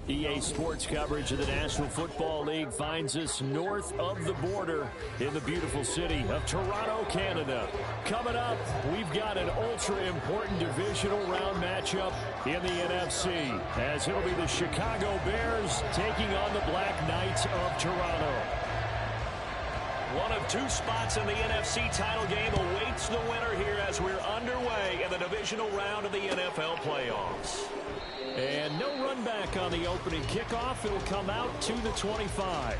EA Sports coverage of the National Football League finds us north of the border in the beautiful city of Toronto, Canada. Coming up, we've got an ultra-important divisional round matchup in the NFC, as it'll be the Chicago Bears taking on the Black Knights of Toronto. One of two spots in the NFC title game awaits the winner here as we're underway in the divisional round of the NFL playoffs. And no run back on the opening kickoff. It'll come out to the 25.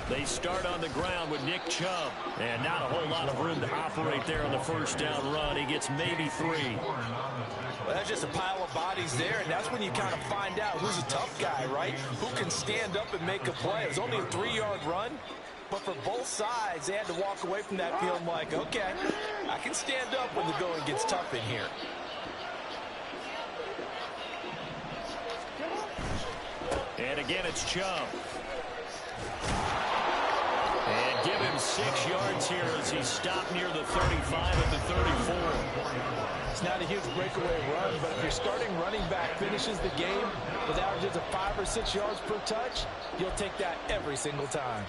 They start on the ground with Nick Chubb. And not a whole lot of room to operate there on the first down run. He gets maybe 3. Well, that's just a pile of bodies there, and that's when you kind of find out who's a tough guy, right? Who can stand up and make a play. It was only a 3-yard run, but for both sides, they had to walk away from that feeling like, okay, I can stand up when the going gets tough in here. And again, it's Chubb. And give him 6 yards here as he stopped near the 35 at the 34. It's not a huge breakaway run, but if your starting running back finishes the game with averages of 5 or 6 yards per touch, you'll take that every single time.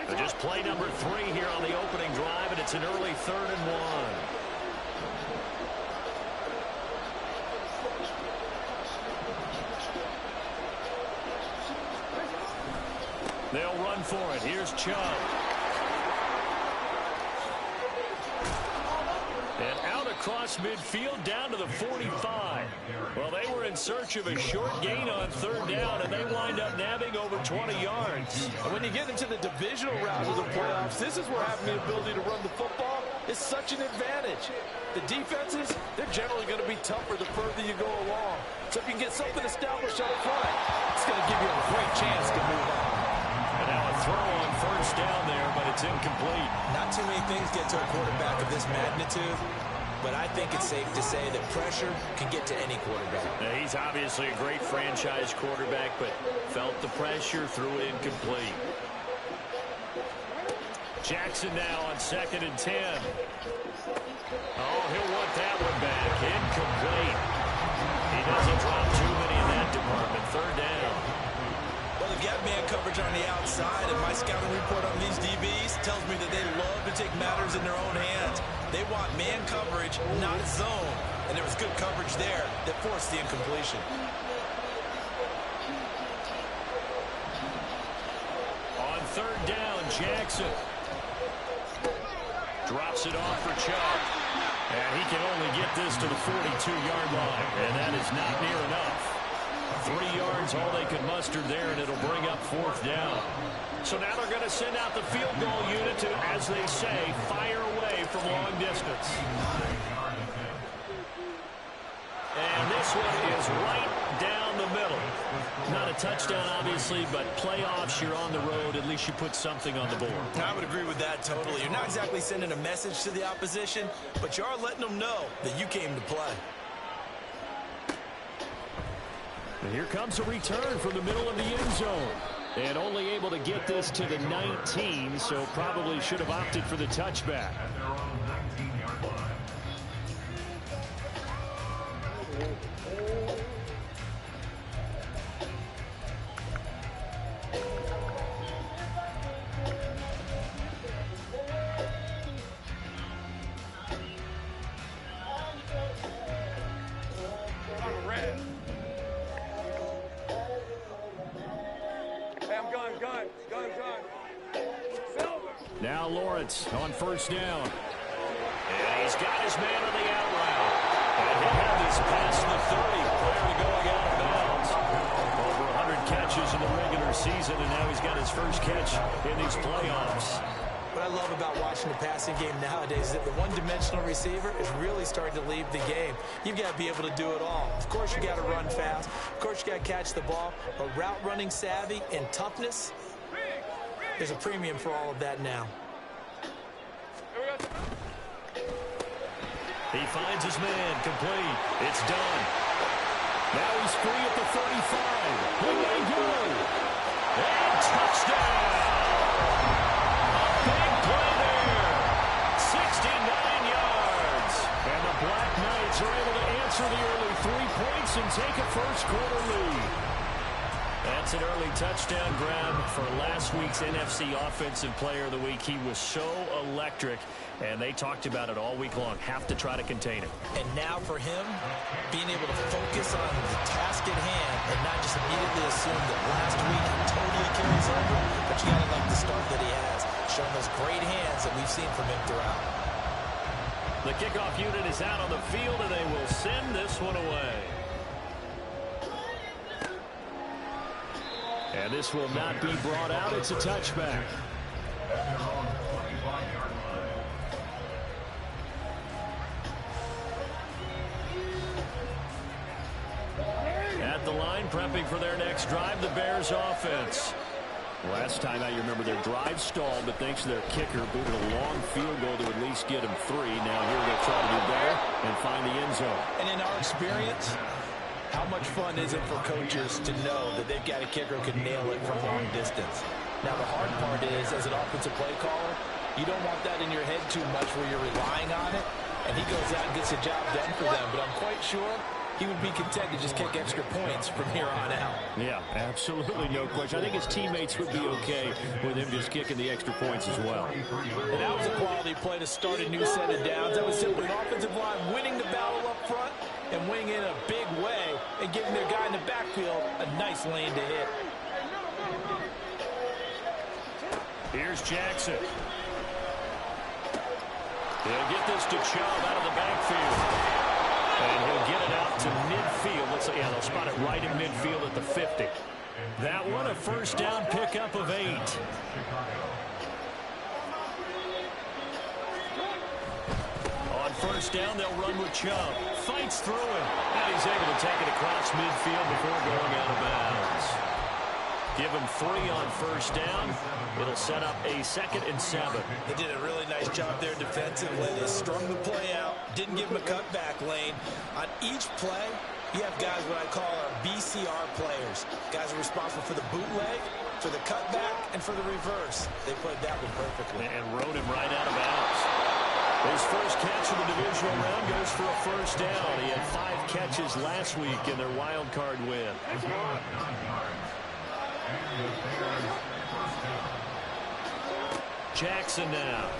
So just play number 3 here on the opening drive, and it's an early 3rd and 1. They'll run for it. Here's Chubb. And out across midfield down to the 45. Well, they were in search of a short gain on 3rd down, and they wind up nabbing over 20 yards. And when you get into the divisional round of the playoffs, this is where having the ability to run the football is such an advantage. The defenses, they're generally going to be tougher the further you go along. So if you can get something established up front, it's going to give you a great chance to move on. And now a throw on 1st down there, but it's incomplete. Not too many things get to a quarterback of this magnitude, but I think it's safe to say that pressure can get to any quarterback. Now, he's obviously a great franchise quarterback, but felt the pressure, threw it incomplete. Jackson now on 2nd and 10. Oh, he'll want that one back. Incomplete. He doesn't drop too many in that department. 3rd down. Well, they've got man coverage on the outside, and my scouting report on these DBs tells me that they love to take matters in their own hands. They want man coverage, not zone. And there was good coverage there that forced the incompletion. On 3rd down, Jackson drops it off for Chubb. And he can only get this to the 42-yard line. And that is not near enough. 3 yards, all they could muster there, and it'll bring up 4th down. So now they're going to send out the field goal unit to, as they say, fire away from long distance. And this one is right down the middle. Not a touchdown, obviously, but playoffs, you're on the road. At least you put something on the board. I would agree with that totally. You're not exactly sending a message to the opposition, but you are letting them know that you came to play. And here comes a return from the middle of the end zone. And only able to get this to the 19, so probably should have opted for the touchback. Now Lawrence on 1st down. And he's got his man on the out route. And he'll have this past the 30 prior to going out of bounds. Over 100 catches in the regular season, and now he's got his first catch in these playoffs. What I love about watching the passing game nowadays is that the one-dimensional receiver is really starting to leave the game. You've got to be able to do it all. Of course, you got to run fast. Of course, you got to catch the ball. But route running savvy and toughness, there's a premium for all of that now. He finds his man, complete. It's done. Now he's free at the 35. He may go. And touchdown. Big play there. 69 yards. And the Black Knights are able to answer the early 3 points and take a first-quarter lead. That's an early touchdown grab for last week's NFC Offensive Player of the Week. He was so electric, and they talked about it all week long. Have to try to contain it. And now for him, being able to focus on the task at hand and not just immediately assume that last week he totally carries over, but you got to like the start that he has, showing those great hands that we've seen from him throughout. The kickoff unit is out on the field, and they will send this one away. And this will not be brought out. It's a touchback. At the line, prepping for their next drive, the Bears offense. Last time out, you remember their drive stalled, but thanks to their kicker, booted a long field goal to at least get them 3. Now here they'll try to do better and find the end zone. And in our experience, how much fun is it for coaches to know that they've got a kicker who can nail it from long distance? Now, the hard part is, as an offensive play caller, you don't want that in your head too much where you're relying on it, and he goes out and gets the job done for them. But I'm quite sure he would be content to just kick extra points from here on out. Yeah, absolutely no question. I think his teammates would be okay with him just kicking the extra points as well. And that was a quality play to start a new set of downs. That was simply an offensive line winning the battle up front and winning in a big way and giving their guy in the backfield a nice lane to hit. Here's Jackson. He'll get this to Chubb out of the backfield. And he'll get it out to midfield. Let's say, yeah, they'll spot it right in midfield at the 50. That one, a first down pickup of 8. On first down, they'll run with Chubb. Fights through it. And he's able to take it across midfield before going out of bounds. Give him 3 on first down. It'll set up a 2nd and 7. They did a really nice job there defensively. They strung the play out, didn't give him a cutback lane. On each play, you have guys what I call our BCR players. Guys are responsible for the bootleg, for the cutback, and for the reverse. They played that one perfectly. And rode him right out of bounds. His first catch of the divisional round goes for a first down. He had 5 catches last week in their wild card win. Jackson now.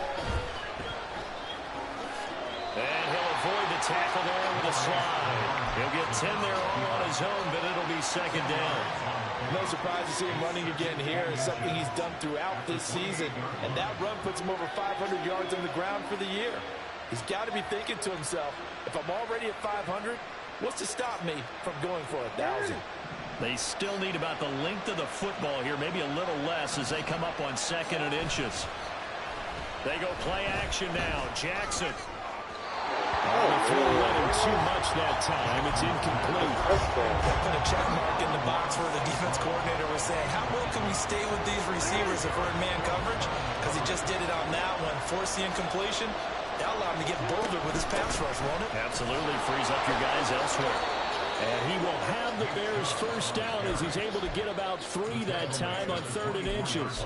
And he'll avoid the tackle there with a slide. He'll get 10 there all on his own, but it'll be 2nd down. No surprise to see him running again here. It's something he's done throughout this season. And that run puts him over 500 yards on the ground for the year. He's got to be thinking to himself, if I'm already at 500, what's to stop me from going for 1,000? They still need about the length of the football here, maybe a little less as they come up on 2nd and inches. They go play action now. Jackson. They let him too much that time. It's incomplete. They put a check mark in the box where the defense coordinator was saying, how well can we stay with these receivers if we're in man coverage? Because he just did it on that one, forced the incompletion. That'll allow him to get bolder with his pass rush, won't it? Absolutely frees up your guys elsewhere. And he will have the Bears first down as he's able to get about 3 that time on 3rd and inches.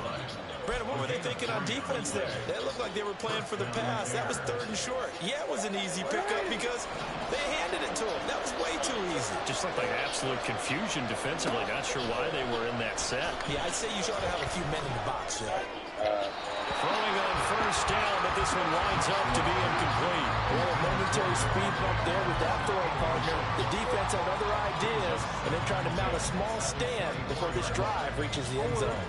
Brandon, what were they thinking on defense there? They looked like they were playing for the pass. That was 3rd and short. Yeah, it was an easy pickup because they handed it to him. That was way too easy. Just looked like absolute confusion defensively. Not sure why they were in that set. Yeah, I'd say you ought to have a few men in the box, Phil. Throwing on first down, but this one winds up to be incomplete. Well, a momentary speed bump there with that throwing partner. The defense had other ideas, and they're trying to mount a small stand before this drive reaches the end zone.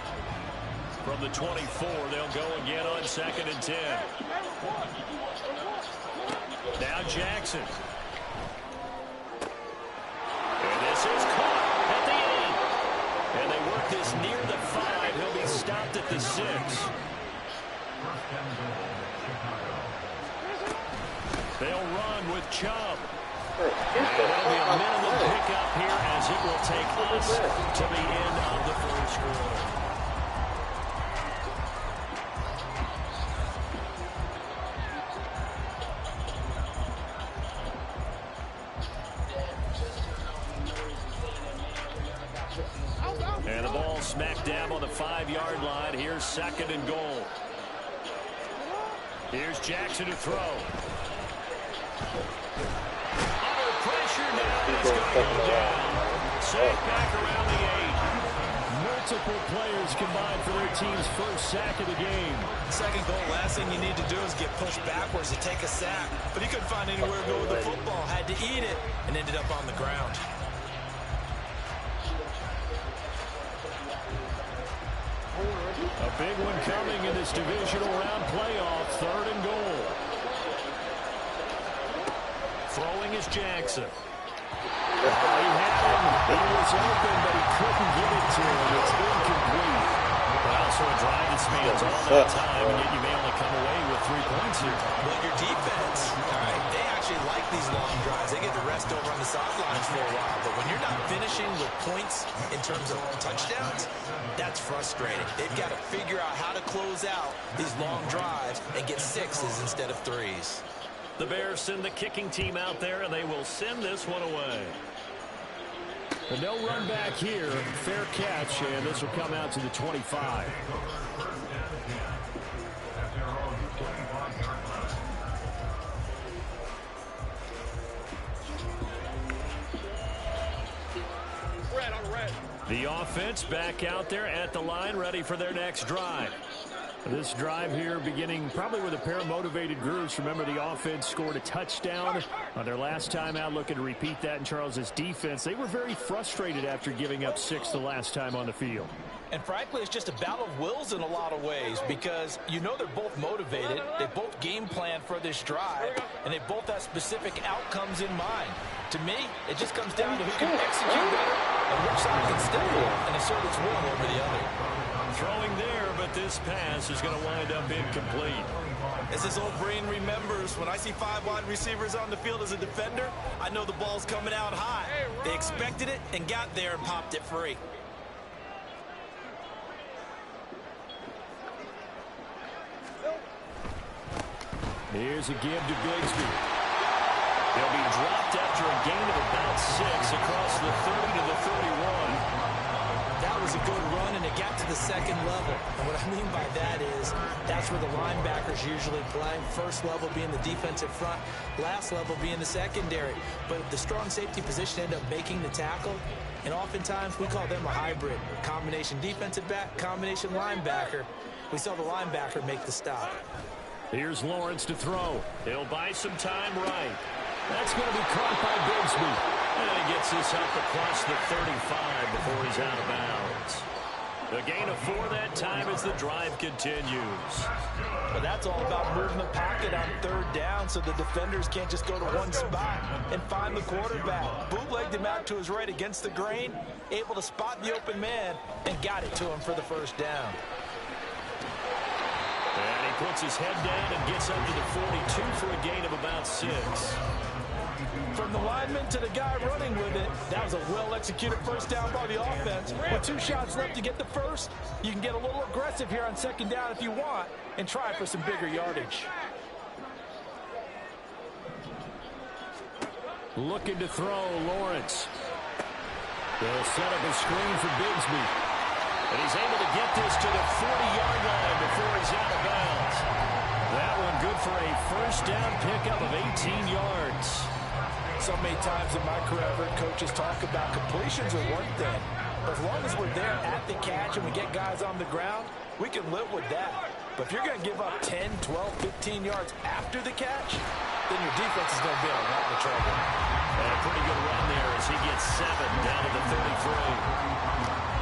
From the 24, they'll go again on 2nd and 10. Now Jackson. And this is caught at the 8. And they work this near the 5. He'll be stopped at the 6. They'll run with Chubb. And it'll be a minimum pickup here as it will take us to the end of the first quarter. 5-yard line. Here's 2nd and goal. Here's Jackson to throw. Under pressure now, and he's going to go down. Sack back around the 8. Multiple players combined for their team's first sack of the game. 2nd goal, last thing you need to do is get pushed backwards to take a sack. But he couldn't find anywhere to go with the football. Had to eat it and ended up on the ground. A big one coming in this divisional round playoff. 3rd and goal. Throwing is Jackson. He had him. He was open, but he couldn't get it to him. It's incomplete. But also a drive that spans all that time, and yet you may only come away with 3 points here. Well, your defense, all right, they actually like these long drives. They get to rest over on the sidelines for a while. But when you're not finishing with points in terms of touchdowns, that's frustrating. They've got to figure out how to close out these long drives and get 6s instead of 3s. The Bears send the kicking team out there, and they will send this one away. But no run back here. Fair catch, and this will come out to the 25. The offense back out there at the line, ready for their next drive. This drive here beginning probably with a pair of motivated groups. Remember, the offense scored a touchdown on their last time out, looking to repeat that in Charles's defense. They were very frustrated after giving up 6 the last time on the field. And frankly, it's just a battle of wills in a lot of ways because you know they're both motivated. They both game plan for this drive, and they both have specific outcomes in mind. To me, it just comes down to who can execute better and which side can step in and assert its will over the other. Throwing there, but this pass is going to wind up incomplete. As his old brain remembers, when I see 5 wide receivers on the field as a defender, I know the ball's coming out high. They expected it and got there and popped it free. Here's a give to Bigsby. He'll be dropped after a gain of about 6 across the 30 to the 31. That was a good run, and it got to the 2nd level. And what I mean by that is that's where the linebackers usually play. First level being the defensive front, last level being the secondary. But the strong safety position ended up making the tackle, and oftentimes we call them a hybrid. Combination defensive back, combination linebacker. We saw the linebacker make the stop. Here's Lawrence to throw. He'll buy some time right. That's going to be caught by Bigsby. And he gets this up across the 35 before he's out of bounds. The gain of 4 that time as the drive continues. But that's all about moving the pocket on 3rd down so the defenders can't just go to one spot and find the quarterback. Bootlegged him out to his right against the grain, able to spot the open man, and got it to him for the 1st down. And he puts his head down and gets up to the 42 for a gain of about 6. From the lineman to the guy running with it, that was a well-executed 1st down by the offense. With 2 shots left to get the 1st, you can get a little aggressive here on 2nd down if you want and try for some bigger yardage. Looking to throw, Lawrence. They'll set up a screen for Bigsby. And he's able to get this to the 40-yard line before he's out of bounds. That one good for a 1st down pickup of 18 yards. So many times in my career, I've heard coaches talk about completions are one thing. But as long as we're there at the catch and we get guys on the ground, we can live with that. But if you're going to give up 10, 12, 15 yards after the catch, then your defense is going to be in a lot of trouble. And a pretty good run there as he gets 7 down to the 33.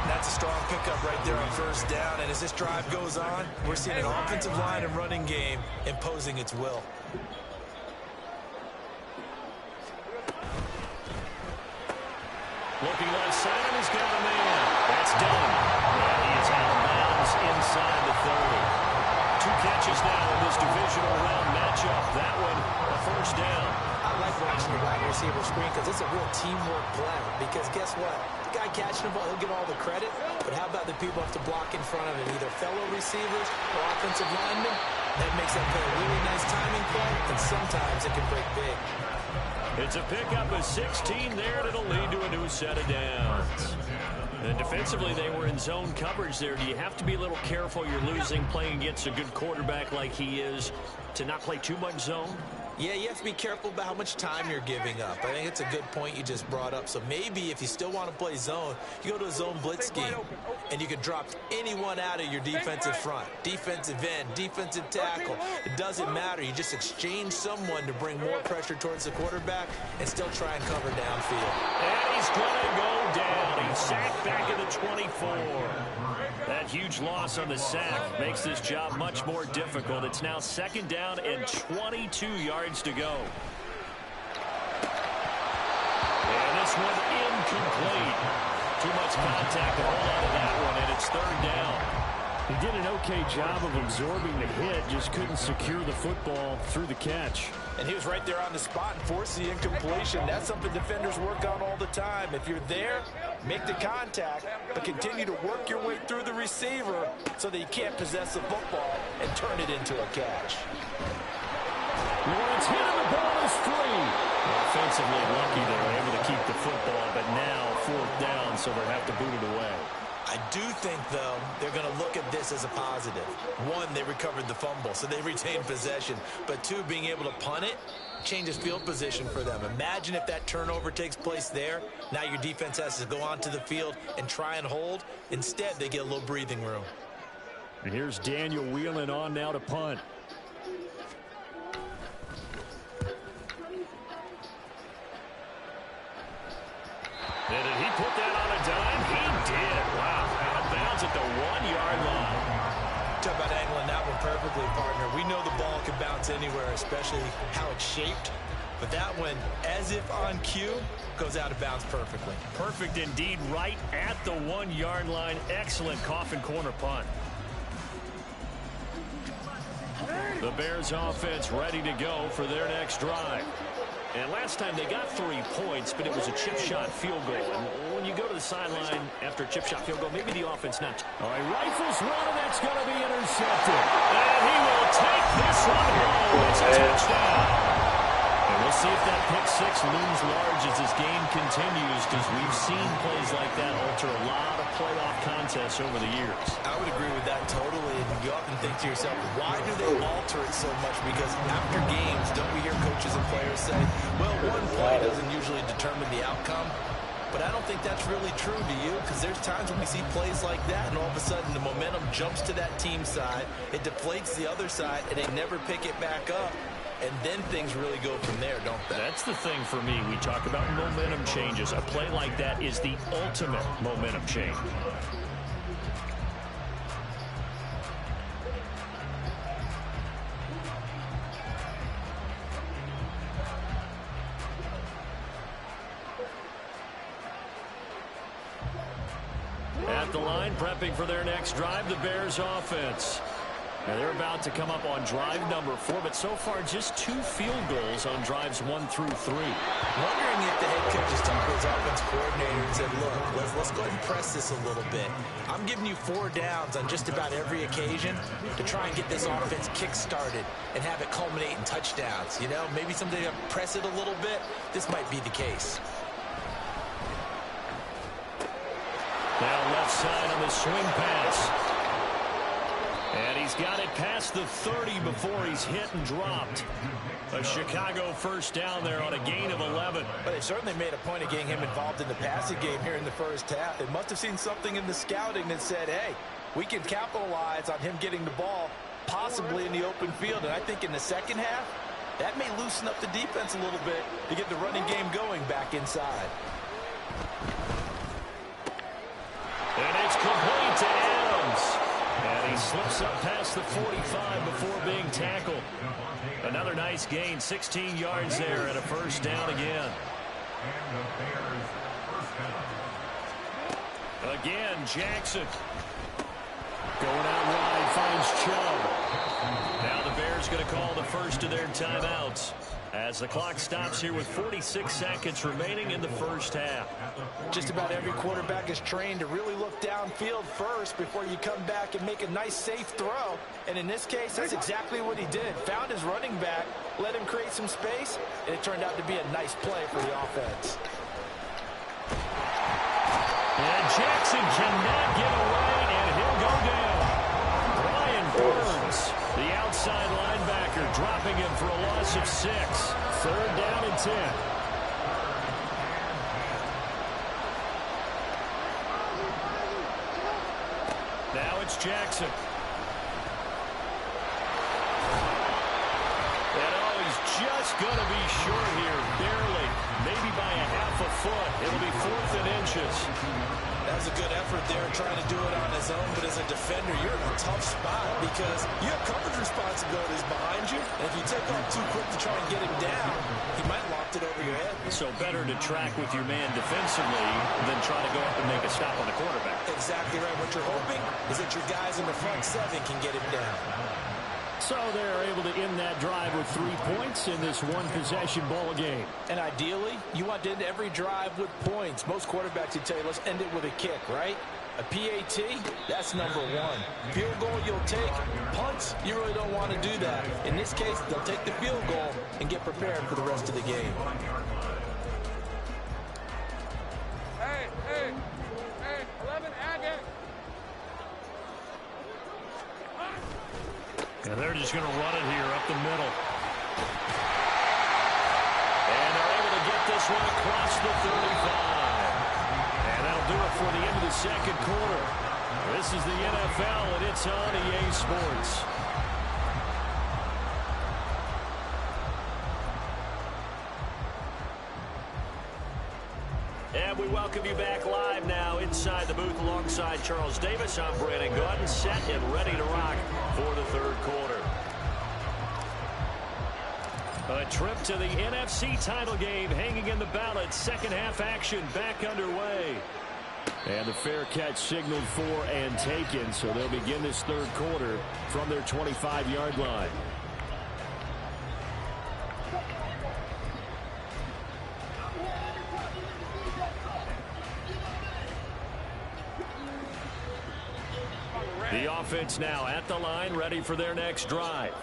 That's a strong pickup right there on 1st down. And as this drive goes on, we're seeing an offensive line and running game imposing its will. Looking left side, and he's got a man. That's done. And he is out of bounds inside the 30. 2 catches now in this divisional round matchup. That one, a 1st down. I like watching the wide receiver screen because it's a real teamwork play. Because guess what? The guy catching the ball, he'll get all the credit. But how about the people who have to block in front of him, either fellow receivers or offensive linemen? That makes that play a really nice timing play, and sometimes it can break big. It's a pickup of 16 there, and it'll lead to a new set of downs. And defensively, they were in zone coverage there. Do you have to be a little careful? You're losing, playing against a good quarterback like he is, to not play too much zone? Yeah, you have to be careful about how much time you're giving up. I think it's a good point you just brought up. So maybe if you still want to play zone, you go to a zone blitz scheme, and you can drop anyone out of your defensive front. Defensive end, defensive tackle. It doesn't matter. You just exchange someone to bring more pressure towards the quarterback and still try and cover downfield. And he's going to go down. He's sacked back at the 24. That huge loss on the sack makes this job much more difficult. It's now 2nd down and 22 yards to go. And this one incomplete. Too much contact to hold on to that one, and it's 3rd down. He did an okay job of absorbing the hit, just couldn't secure the football through the catch. And he was right there on the spot and forced the incompletion. That's something defenders work on all the time. If you're there, make the contact, but continue to work your way through the receiver so that you can't possess the football and turn it into a catch. Lawrence hit him, the ball is free. Offensively lucky they were able to keep the football, but now 4th down, so they'll have to boot it away. I do think, though, they're going to look at this as a positive. 1, they recovered the fumble, so they retained possession. But 2, being able to punt it changes field position for them. Imagine if that turnover takes place there. Now your defense has to go onto the field and try and hold. Instead, they get a little breathing room. And here's Daniel wheeling on now to punt. And did he put that on a dime? He did. Wow. Out of bounds at the 1-yard line. Talk about angling that one perfectly, partner. We know the ball can bounce anywhere, especially how it's shaped. But that one, as if on cue, goes out of bounds perfectly. Perfect indeed, right at the 1-yard line. Excellent coffin corner punt. The Bears offense ready to go for their next drive. And last time they got 3 points, but it was a chip shot field goal. And when you go to the sideline after a chip shot field goal, maybe the offense not. All right, rifles one, and that's going to be intercepted. And he will take this one home. It's a touchdown. And we'll see if that pick 6 looms large as this game continues, because we've seen plays like that alter a lot of playoff contests over the years. I would agree with that totally. And you often think to yourself, why do they alter it so much? Because after games, don't we hear coaches and players say, well, one play doesn't usually determine the outcome. But I don't think that's really true, do you? Because there's times when we see plays like that, and all of a sudden the momentum jumps to that team side, it deflates the other side, and they never pick it back up. And then things really go from there, don't they? That's the thing for me. We talk about momentum changes. A play like that is the ultimate momentum change. At the line, prepping for their next drive, the Bears offense. Now they're about to come up on drive number 4, but so far just 2 field goals on drives 1 through 3. Wondering if the head coach has talked to his offense coordinator and said, look, let's go ahead and press this a little bit. I'm giving you 4 downs on just about every occasion to try and get this offense kick-started and have it culminate in touchdowns. You know, maybe someday to press it a little bit. This might be the case. Now left side on the swing pass. And he's got it past the 30 before he's hit and dropped. A Chicago first down there on a gain of 11. But they certainly made a point of getting him involved in the passing game here in the first half. They must have seen something in the scouting that said, hey, we can capitalize on him getting the ball possibly in the open field. And I think in the second half, that may loosen up the defense a little bit to get the running game going back inside. And it's complete to Adams. And he slips up past the 45 before being tackled. Another nice gain, 16 yards there, and a first down again. Again, Jackson. Going out wide, finds Chubb. Now the Bears going to call the first of their timeouts. As the clock stops here with 46 seconds remaining in the first half. Just about every quarterback is trained to really look downfield first before you come back and make a nice, safe throw. And in this case, that's exactly what he did. Found his running back, let him create some space, and it turned out to be a nice play for the offense. And Jackson cannot get away, and he'll go down. Brian Burns, the outside linebacker, dropping him for a loss of 6. 3rd down and 10. Now it's Jackson. And he's just going to be short here, barely, maybe by a half a foot. It'll be 4th and inches. That was a good effort there, trying to do it on his own, but as a defender, you're in a tough spot because you have coverage responsibilities behind you, and if you take off too quick to try and get him down, he might loft it over your head. So better to track with your man defensively than try to go up and make a stop on the quarterback. Exactly right. What you're hoping is that your guys in the front 7 can get him down. So they're able to end that drive with 3 points in this one-possession ball game. And ideally, you want to end every drive with points. Most quarterbacks would tell you, let's end it with a kick, right? A PAT, that's number 1. Field goal you'll take. Punts, you really don't want to do that. In this case, they'll take the field goal and get prepared for the rest of the game. Hey, 11 Agate. And they're just going to run it here up the middle. And they're able to get this one across the 35. And that'll do it for the end of the second quarter. This is the NFL, and it's on EA Sports. And we welcome you back live now inside the booth alongside Charles Davis. I'm Brandon Gordon, set and ready to rock for the third quarter. A trip to the NFC title game hanging in the balance. Second half action back underway. And the fair catch signaled for and taken, so they'll begin this third quarter from their 25-yard line. The offense now at the line, ready for their next drive.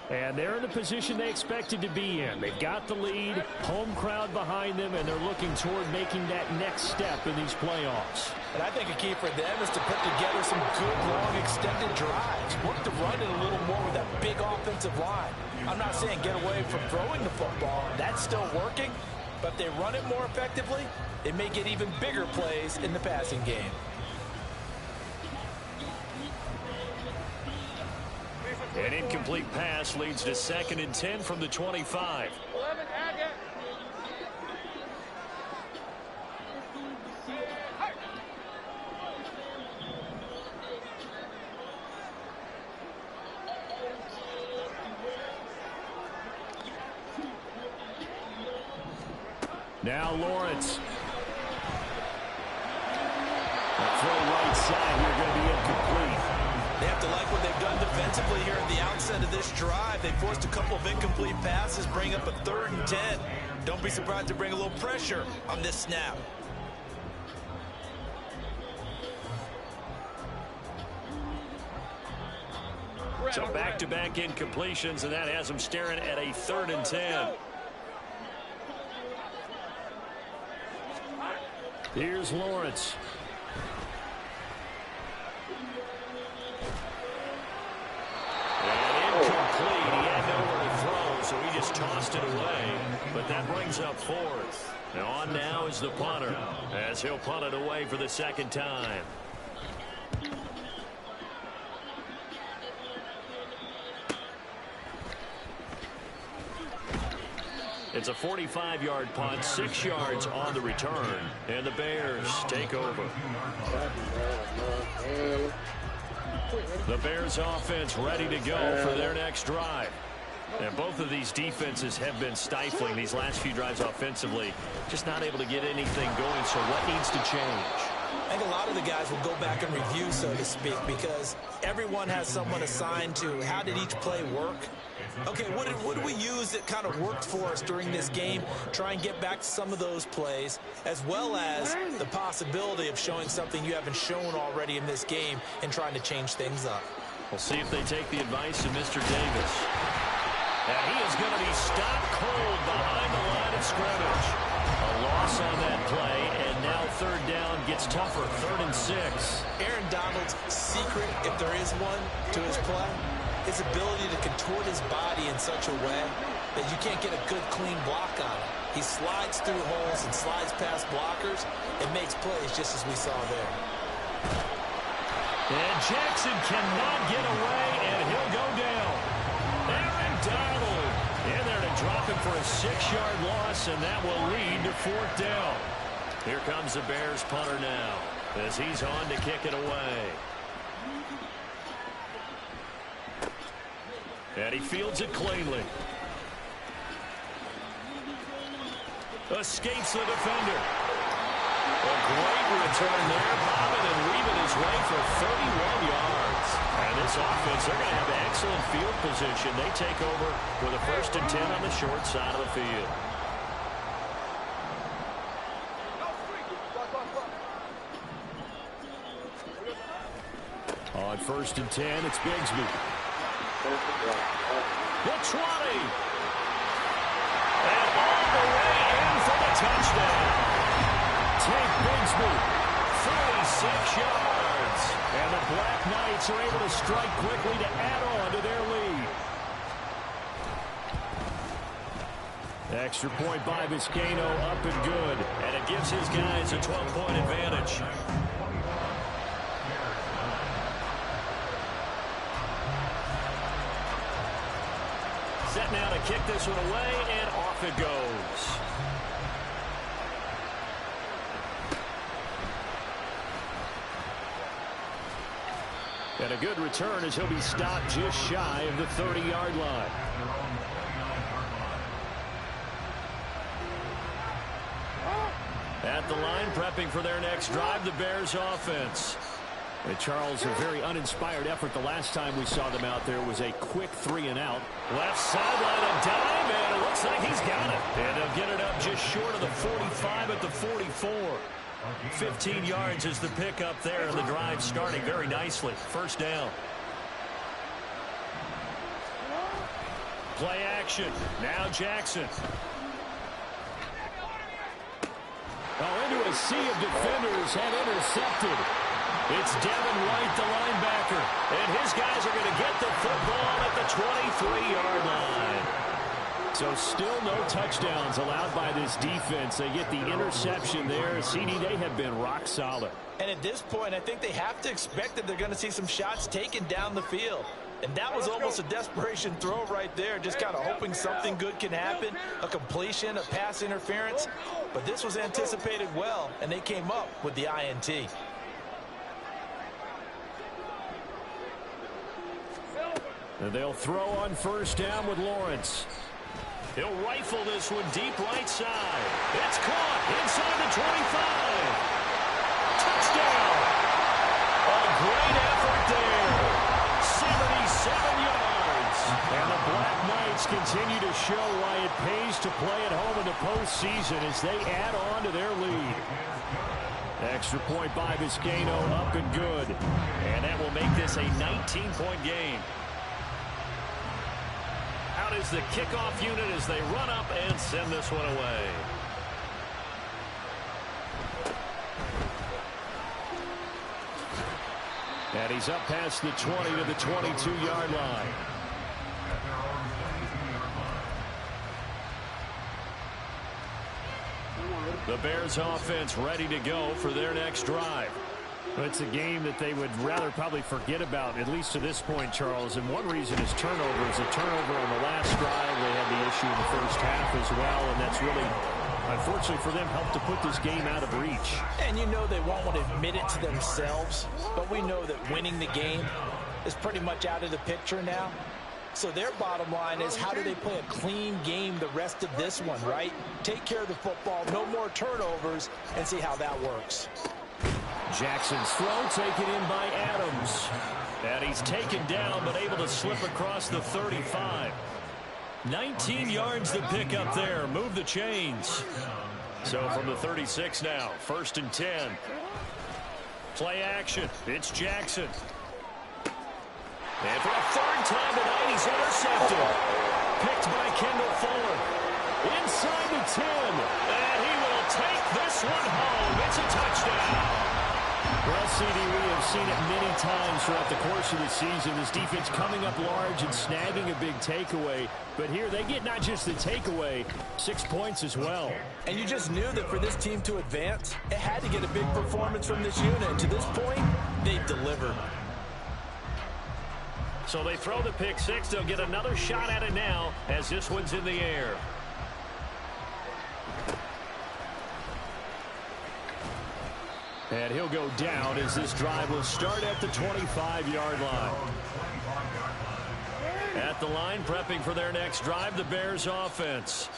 And they're in the position they expected to be in. They've got the lead, home crowd behind them, and they're looking toward making that next step in these playoffs. And I think a key for them is to put together some good, long, extended drives. Work the run it a little more with that big offensive line. I'm not saying get away from throwing the football. That's still working. But if they run it more effectively, they may get even bigger plays in the passing game. An incomplete pass leads to 2nd and 10 from the 25. 11 Agate. Now Lawrence. The throw right side here going to be incomplete. They have to like what they've done defensively here at the outset of this drive. They forced a couple of incomplete passes, bring up a 3rd and 10. Don't be surprised to bring a little pressure on this snap. So back-to-back incompletions, and that has them staring at a 3rd and 10. Here's Lawrence. Incomplete. He had nowhere to throw, so he just tossed it away. But that brings up 4th. Now on now is the punter, as he'll punt it away for the 2nd time. It's a 45-yard punt, 6 yards on the return, and the Bears take over. The Bears offense ready to go for their next drive. And both of these defenses have been stifling these last few drives offensively. Just not able to get anything going, so what needs to change? I think a lot of the guys will go back and review, so to speak, because everyone has someone assigned to how did each play work. Okay, what did we use that kind of worked for us during this game? Try and get back to some of those plays, as well as the possibility of showing something you haven't shown already in this game and trying to change things up. We'll see if they take the advice of Mr. Davis. And he is going to be stopped cold behind the line of scrimmage. A loss on that play, and now third down gets tougher, 3rd and 6. Aaron Donald's secret, if there is one, to his play, his ability to contort his body in such a way that you can't get a good, clean block on it. He slides through holes and slides past blockers and makes plays just as we saw there. And Jackson cannot get away, and he'll go down. Aaron Donald in there to drop him for a 6-yard loss, and that will lead to 4th down. Here comes the Bears punter now as he's on to kick it away. And he fields it cleanly. Escapes the defender. A great return there, bobbing and weaving his way for 31 yards. And this offense, they're going to have excellent field position. They take over with a 1st and 10 on the short side of the field. On 1st and 10, it's Bigsby. The 20. And all the way in for the touchdown. Take Bigsby. 46 yards. And the Black Knights are able to strike quickly to add on to their lead. Extra point by Vizcaino, up and good. And it gives his guys a 12-point advantage. Set now to kick this one away, and off it goes. And a good return as he'll be stopped just shy of the 30-yard line. At the line, prepping for their next drive, the Bears offense. And Charles, a very uninspired effort the last time we saw them out there was a quick 3-and-out. Left sideline, a dive, and it looks like he's got it. And they'll get it up just short of the 45 at the 44. 15 yards is the pickup there, and the drive starting very nicely. 1st down. Play action. Now Jackson. Oh, into a sea of defenders and intercepted. It's Devin White, the linebacker. And his guys are going to get the football at the 23-yard line. So still no touchdowns allowed by this defense. They get the interception there. CD, they have been rock solid. And at this point, I think they have to expect that they're going to see some shots taken down the field. And that was almost a desperation throw right there, just kind of hoping something good can happen, a completion, a pass interference. But this was anticipated well, and they came up with the INT. And they'll throw on 1st down with Lawrence. He'll rifle this one deep right side. It's caught inside the 25. Touchdown. A great effort there. 77 yards. And the Black Knights continue to show why it pays to play at home in the postseason as they add on to their lead. Extra point by Vizcaino, up and good. And that will make this a 19-point game. Out is the kickoff unit as they run up and send this one away. And he's up past the 20 to the 22-yard line. The Bears offense ready to go for their next drive. It's a game that they would rather probably forget about, at least to this point, Charles. And one reason is turnovers. A turnover on the last drive. They had the issue in the 1st half as well, and that's really, unfortunately for them, helped to put this game out of reach. And you know they won't want to admit it to themselves, but we know that winning the game is pretty much out of the picture now. So their bottom line is, how do they play a clean game the rest of this one, right? Take care of the football, no more turnovers, and see how that works. Jackson's throw taken in by Adams. And he's taken down but able to slip across the 35. 19 yards to pick up there. Move the chains. So from the 36 now, 1st and 10. Play action. It's Jackson. And for a 3rd time tonight, he's intercepted. Picked by Kendall Fuller. Inside the 10. And he will take this one home. It's a touchdown. Well, CD, we have seen it many times throughout the course of the season. This defense coming up large and snagging a big takeaway. But here they get not just the takeaway, 6 points as well. And you just knew that for this team to advance, it had to get a big performance from this unit. And to this point, they've delivered. So they throw the pick six. They'll get another shot at it now as this one's in the air. And he'll go down as this drive will start at the 25-yard line. At the line, prepping for their next drive, the Bears offense.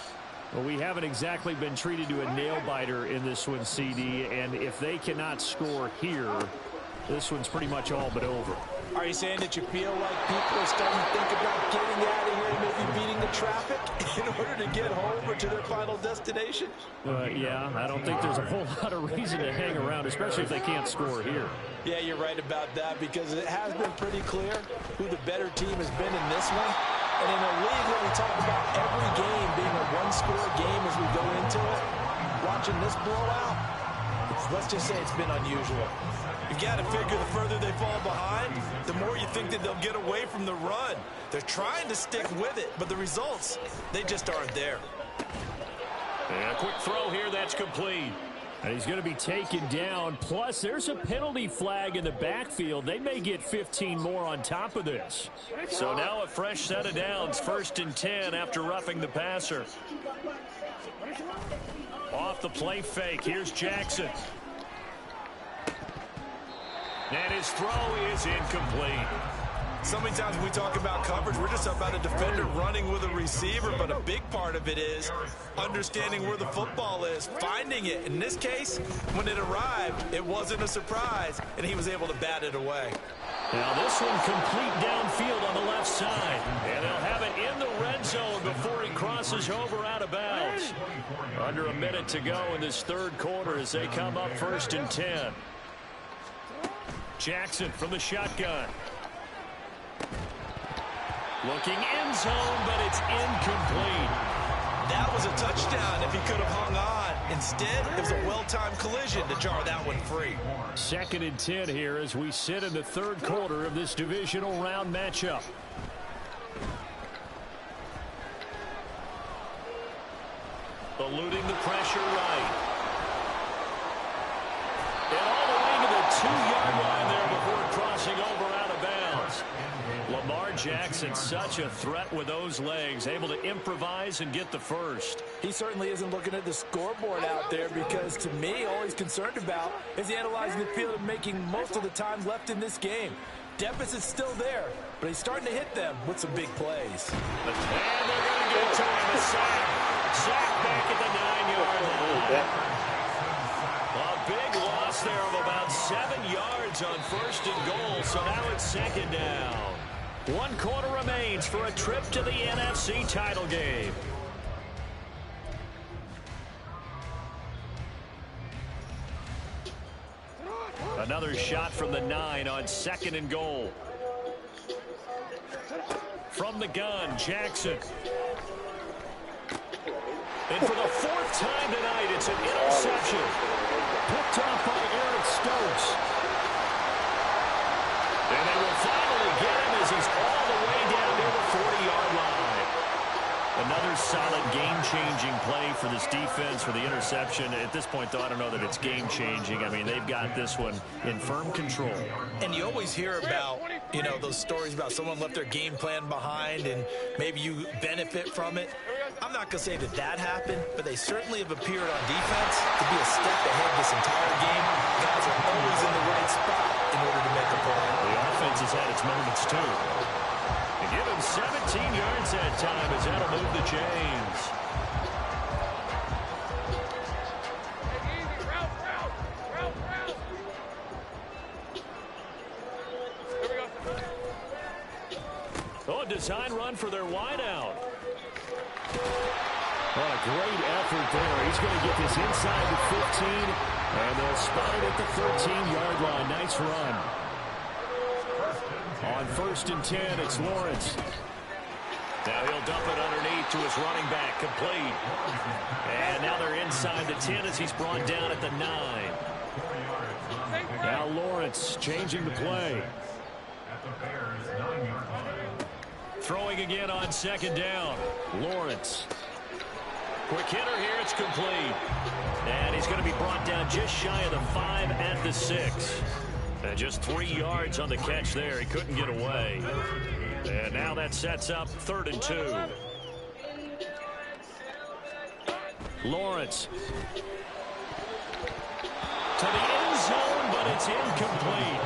Well, we haven't exactly been treated to a nail-biter in this one, CD, and if they cannot score here, this one's pretty much all but over. Are you saying that you feel like people are starting to think about getting out of here and maybe beating the traffic in order to get home or to their final destination? Yeah, I don't think there's a whole lot of reason to hang around, especially if they can't score here. Yeah, you're right about that because it has been pretty clear who the better team has been in this one. And in a league where we talk about every game being a one-score game as we go into it, watching this blowout, let's just say it's been unusual. You got to figure the further they fall behind, the more you think that they'll get away from the run. They're trying to stick with it, but the results, they just aren't there. And a quick throw here, that's complete. And he's going to be taken down. Plus, there's a penalty flag in the backfield. They may get 15 more on top of this. So now a fresh set of downs, 1st and 10 after roughing the passer. Off the play fake, here's Jackson. And his throw is incomplete. So many times when we talk about coverage, we're just about a defender running with a receiver, but a big part of it is understanding where the football is, finding it. In this case, when it arrived, it wasn't a surprise, and he was able to bat it away. Now this one complete downfield on the left side. And they'll have it in the red zone before he crosses over out of bounds. Under a minute to go in this 3rd quarter as they come up 1st and 10. Jackson from the shotgun. Looking end zone, but it's incomplete. That was a touchdown if he could have hung on. Instead, it was a well-timed collision to jar that one free. 2nd and 10 here as we sit in the 3rd quarter of this divisional round matchup. Eluding the pressure right. And all the way to the 2-yard line there before crossing over out of bounds. Lamar Jackson, such a threat with those legs, able to improvise and get the first. He certainly isn't looking at the scoreboard out there because, to me, all he's concerned about is analyzing the field and making most of the time left in this game. Deficit's still there, but he's starting to hit them with some big plays. And they're going to get to him. A sack. Sack back at the 9-yard line. A big loss there of about 7 yards on 1st and goal, so now it's 2nd down. 1 quarter remains for a trip to the NFC title game. Another shot from the 9 on 2nd and goal. From the gun, Jackson. And for the 4th time tonight, it's an interception. Picked off by Eric Stokes. And they will finally get him as he's all the way down near the 40-yard line. Another solid game-changing play for this defense for the interception. At this point, though, I don't know that it's game-changing. I mean, they've got this one in firm control. And you always hear about, you know, those stories about someone left their game plan behind and maybe you benefit from it. I'm not going to say that that happened, but they certainly have appeared on defense to be a step ahead this entire game. Guys are always in the right spot in order to make a play. The offense has had its moments, too. And give him 17 yards that time as that'll move the chains. Oh, a design run for their wideout. Well, a great effort there. He's going to get this inside the 15, and they'll spot it at the 13-yard line. Nice run. On 1st and 10, it's Lawrence. Now he'll dump it underneath to his running back, complete. And now they're inside the 10 as he's brought down at the 9. Now Lawrence changing the play. Throwing again on 2nd down. Lawrence. Quick hitter here, it's complete. And he's going to be brought down just shy of the 5 at the 6. And just 3 yards on the catch there. He couldn't get away. And now that sets up 3rd and 2. Lawrence. To the end zone, but it's incomplete.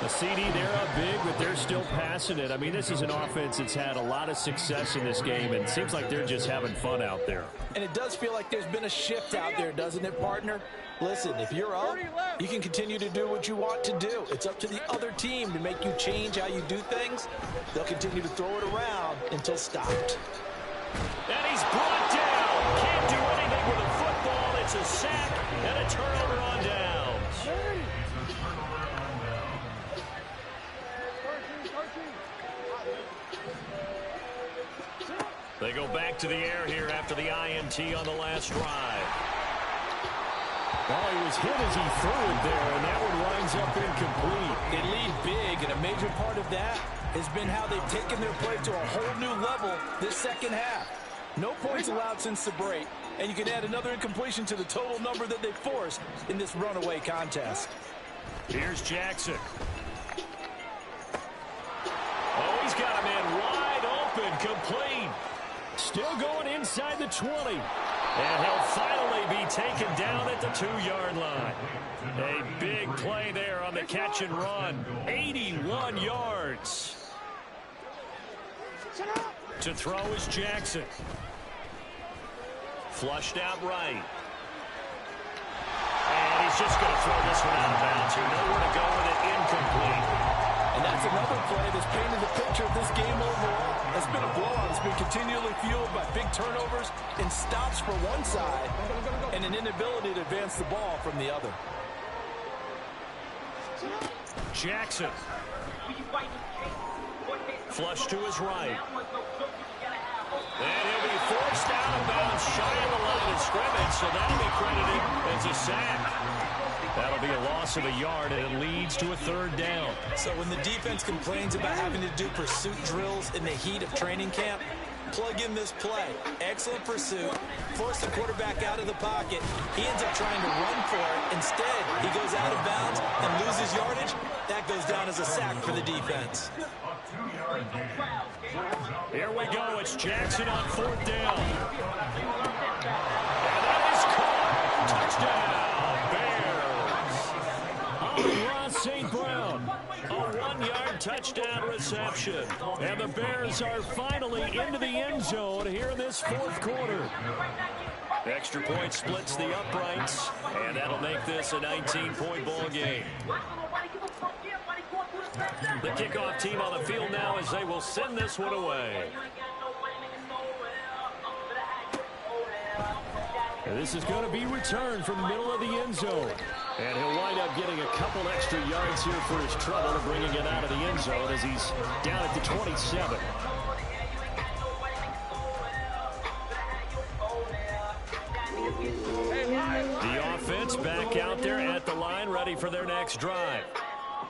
The CD, they're up big, but they're still passing it. I mean, this is an offense that's had a lot of success in this game, and it seems like they're just having fun out there. And it does feel like there's been a shift out there, doesn't it, partner? Listen, if you're up, you can continue to do what you want to do. It's up to the other team to make you change how you do things. They'll continue to throw it around until stopped. And he's brought down. Can't do anything with a football. It's a sack and a turnover on downs. They go back to the air here after the INT on the last drive. Well, he was hit as he threw it there, and that one winds up incomplete. They lead big, and a major part of that has been how they've taken their play to a whole new level this second half. No points allowed since the break, and you can add another incompletion to the total number that they forced in this runaway contest. Here's Jackson. Oh, he's got a man wide open, complete. Still going inside the 20. And he'll finally be taken down at the 2-yard line. A big play there on the catch and run. 81 yards. To throw is Jackson. Flushed out right. And he's just going to throw this one out of bounds here. Nowhere to go with it, incomplete. And that's another play that's painted the picture of this game overall. It's been a blowout. It's been continually fueled by big turnovers and stops for one side and an inability to advance the ball from the other. Jackson. Flush to his right. And he'll be forced out of bounds shy of the line of scrimmage, so that'll be credited as a sack. That'll be a loss of a yard, and it leads to a 3rd down. So when the defense complains about having to do pursuit drills in the heat of training camp, plug in this play. Excellent pursuit. Force the quarterback out of the pocket. He ends up trying to run for it. Instead, he goes out of bounds and loses yardage. That goes down as a sack for the defense. Here we go. It's Jackson on 4th down. And that is caught. Touchdown, Bears. Ross St. Brown. A 1-yard touchdown reception. And the Bears are finally into the end zone here in this 4th quarter. Extra point splits the uprights, and that'll make this a 19-point ball game. The kickoff team on the field now as they will send this one away. And this is going to be returned from the middle of the end zone. And he'll wind up getting a couple extra yards here for his trouble and bringing it out of the end zone as he's down at the 27. The offense back out there at the line, ready for their next drive.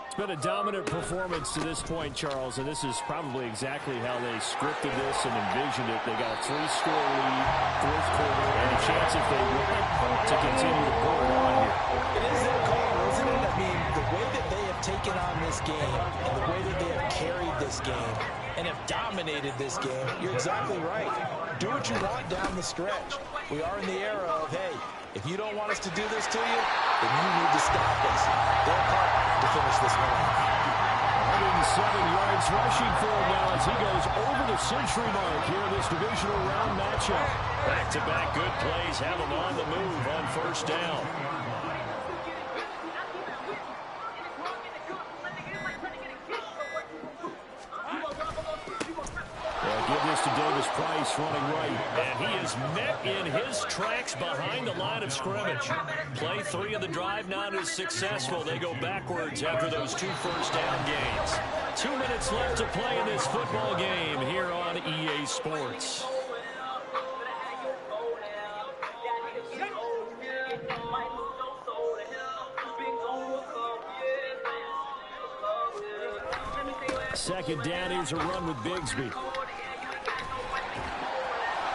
It's been a dominant performance to this point, Charles, and this is probably exactly how they scripted this and envisioned it. They got a 3-score lead, 4th quarter, and a chance if they win it to continue to pull it on here. It is their call, isn't it? I mean, the way that they have taken on this game and the way that they have carried this game and have dominated this game, you're exactly right. Do what you want down the stretch. We are in the era of, hey, if you don't want us to do this to you, then you need to stop us. Their part to finish this one off. 107 yards rushing for him now as he goes over the century mark here in this divisional round matchup. Back-to-back good plays have him on the move on 1st down. Give this Austin Davis-Price running right. And he is met in his tracks behind the line of scrimmage. Play 3 of the drive not as successful. They go backwards after those 2 first-down gains. 2 minutes left to play in this football game here on EA Sports. Second down, here's a run with Bigsby.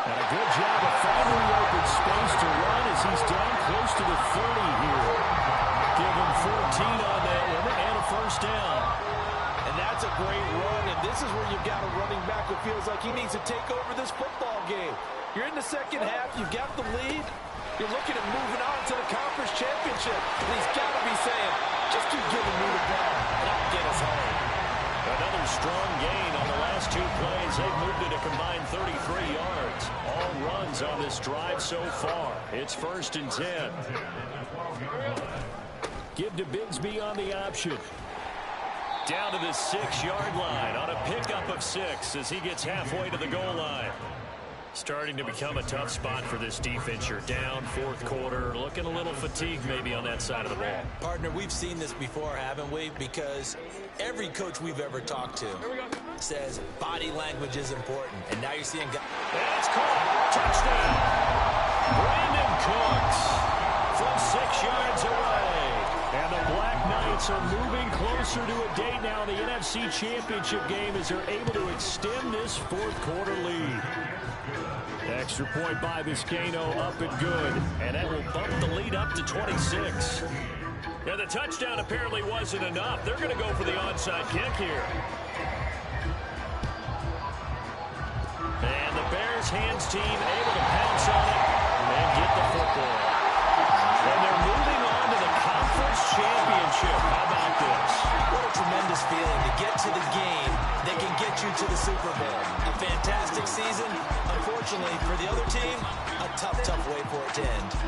And a good job of finding the open space to run as he's down close to the 30 here. Give him 14 on that one and a first down. And that's a great run, and this is where you've got a running back who feels like he needs to take over this football game. You're in the second half, you've got the lead, you're looking at moving on to the conference championship, and he's got to be saying, just keep giving me the ball, and I'll get us home. Another strong gain on the last 2 plays. They've moved it a combined 33 yards. All runs on this drive so far. It's 1st and 10. Give to Bigsby on the option. Down to the 6-yard line on a pickup of 6 as he gets halfway to the goal line. Starting to become a tough spot for this defense. You're down 4th quarter, looking a little fatigued maybe on that side of the ball. Partner, we've seen this before, haven't we? Because every coach we've ever talked to says body language is important. And now you're seeing guys. That's caught. Touchdown. Brandon Cooks from 6 yards away. And the Black Knights are moving closer to a date now in the NFC Championship game as they're able to extend this 4th quarter lead. Extra point by Vizcaino, up and good. And that will bump the lead up to 26. Now the touchdown apparently wasn't enough. They're going to go for the onside kick here. And the Bears hands team able to pounce on it and get the football. And they're moving on to the conference championship. How about this? What a tremendous feeling to get to the game that can get you to the Super Bowl. A fantastic season. Unfortunately for the other team, a tough way for it to end.